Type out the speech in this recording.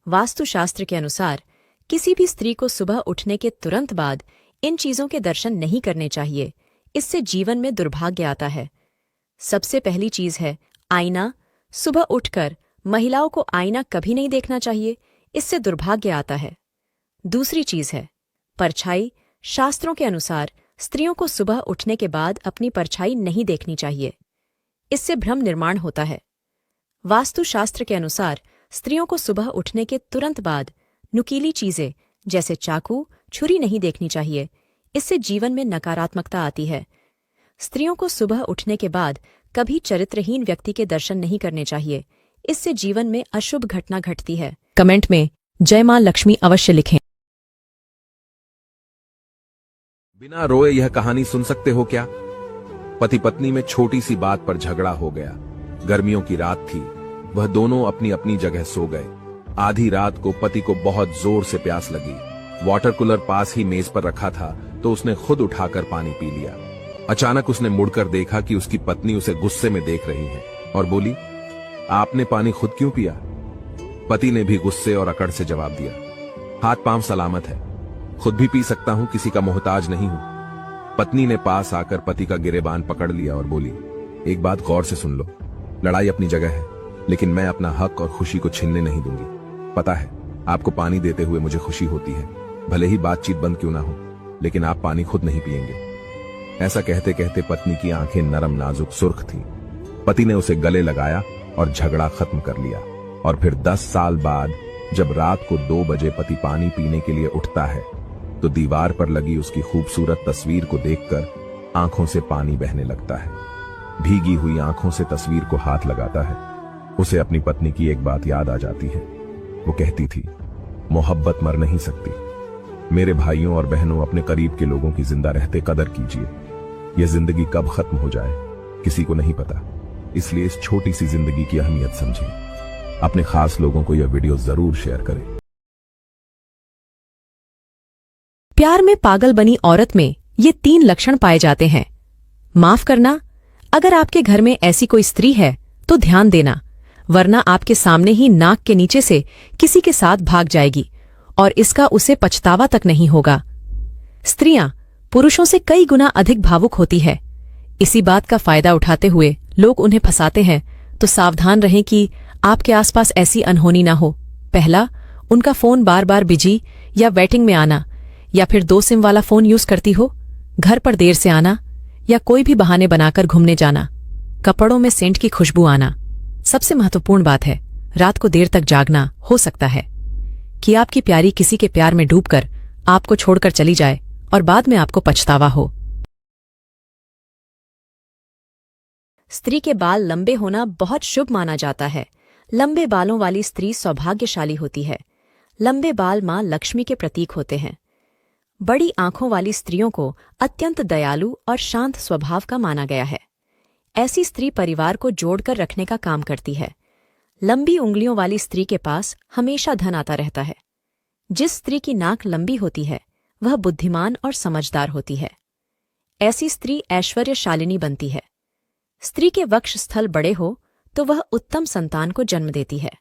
वास्तुशास्त्र के अनुसार किसी भी स्त्री को सुबह उठने के तुरंत बाद इन चीजों के दर्शन नहीं करने चाहिए। इससे जीवन में दुर्भाग्य आता है। सबसे पहली चीज है आईना। सुबह उठकर महिलाओं को आईना कभी नहीं देखना चाहिए, इससे दुर्भाग्य आता है। दूसरी चीज है परछाई। शास्त्रों के अनुसार स्त्रियों को सुबह उठने के बाद अपनी परछाई नहीं देखनी चाहिए, इससे भ्रम निर्माण होता है। वास्तुशास्त्र के अनुसार स्त्रियों को सुबह उठने के तुरंत बाद नुकीली चीजें जैसे चाकू, छुरी नहीं देखनी चाहिए, इससे जीवन में नकारात्मकता आती है। स्त्रियों को सुबह उठने के बाद कभी चरित्रहीन व्यक्ति के दर्शन नहीं करने चाहिए, इससे जीवन में अशुभ घटना घटती है। कमेंट में जय मां लक्ष्मी अवश्य लिखें। बिना रोए यह कहानी सुन सकते हो क्या? पति पत्नी में छोटी सी बात पर झगड़ा हो गया। गर्मियों की रात थी, वह दोनों अपनी अपनी जगह सो गए। आधी रात को पति को बहुत जोर से प्यास लगी। वाटर कूलर पास ही मेज पर रखा था तो उसने खुद उठाकर पानी पी लिया। अचानक उसने मुड़कर देखा कि उसकी पत्नी उसे गुस्से में देख रही है और बोली, आपने पानी खुद क्यों पिया? पति ने भी गुस्से और अकड़ से जवाब दिया, हाथ पांव सलामत है, खुद भी पी सकता हूं, किसी का मोहताज नहीं हूं। पत्नी ने पास आकर पति का गिरेबान पकड़ लिया और बोली, एक बात गौर से सुन लो, लड़ाई अपनी जगह है, लेकिन मैं अपना हक और खुशी को छीनने नहीं दूंगी। पता है आपको पानी देते हुए मुझे खुशी होती है, भले ही बातचीत बंद क्यों ना हो, लेकिन आप पानी खुद नहीं पिएंगे। ऐसा कहते कहते पत्नी की आंखें नरम नाजुक सुर्ख थीं। पति ने उसे गले लगाया और झगड़ा खत्म कर लिया। और फिर 10 साल बाद जब रात को 2 बजे पति पानी पीने के लिए उठता है तो दीवार पर लगी उसकी खूबसूरत तस्वीर को देखकर आंखों से पानी बहने लगता है। भीगी हुई आंखों से तस्वीर को हाथ लगाता है। उसे अपनी पत्नी की एक बात याद आ जाती है। वो कहती थी, मोहब्बत मर नहीं सकती। मेरे भाइयों और बहनों, अपने करीब के लोगों की जिंदा रहते कदर कीजिए। यह जिंदगी कब खत्म हो जाए किसी को नहीं पता, इसलिए इस छोटी सी जिंदगी की अहमियत समझिए। अपने खास लोगों को यह वीडियो जरूर शेयर करें। प्यार में पागल बनी औरत में ये 3 लक्षण पाए जाते हैं। माफ करना, अगर आपके घर में ऐसी कोई स्त्री है तो ध्यान देना, वरना आपके सामने ही नाक के नीचे से किसी के साथ भाग जाएगी और इसका उसे पछतावा तक नहीं होगा। स्त्रियां पुरुषों से कई गुना अधिक भावुक होती है। इसी बात का फायदा उठाते हुए लोग उन्हें फंसाते हैं, तो सावधान रहें कि आपके आसपास ऐसी अनहोनी ना हो। पहला, उनका फोन बार बार बिजी या वेटिंग में आना, या फिर 2 सिम वाला फोन यूज करती हो, घर पर देर से आना, या कोई भी बहाने बनाकर घूमने जाना, कपड़ों में सेंट की खुशबू आना। सबसे महत्वपूर्ण बात है, रात को देर तक जागना। हो सकता है कि आपकी प्यारी किसी के प्यार में डूबकर आपको छोड़कर चली जाए और बाद में आपको पछतावा हो। स्त्री के बाल लंबे होना बहुत शुभ माना जाता है। लंबे बालों वाली स्त्री सौभाग्यशाली होती है। लंबे बाल मां लक्ष्मी के प्रतीक होते हैं। बड़ी आंखों वाली स्त्रियों को अत्यंत दयालु और शांत स्वभाव का माना गया है। ऐसी स्त्री परिवार को जोड़कर रखने का काम करती है। लंबी उंगलियों वाली स्त्री के पास हमेशा धन आता रहता है। जिस स्त्री की नाक लंबी होती है वह बुद्धिमान और समझदार होती है। ऐसी स्त्री ऐश्वर्यशालिनी बनती है। स्त्री के वक्ष स्थल बड़े हो तो वह उत्तम संतान को जन्म देती है।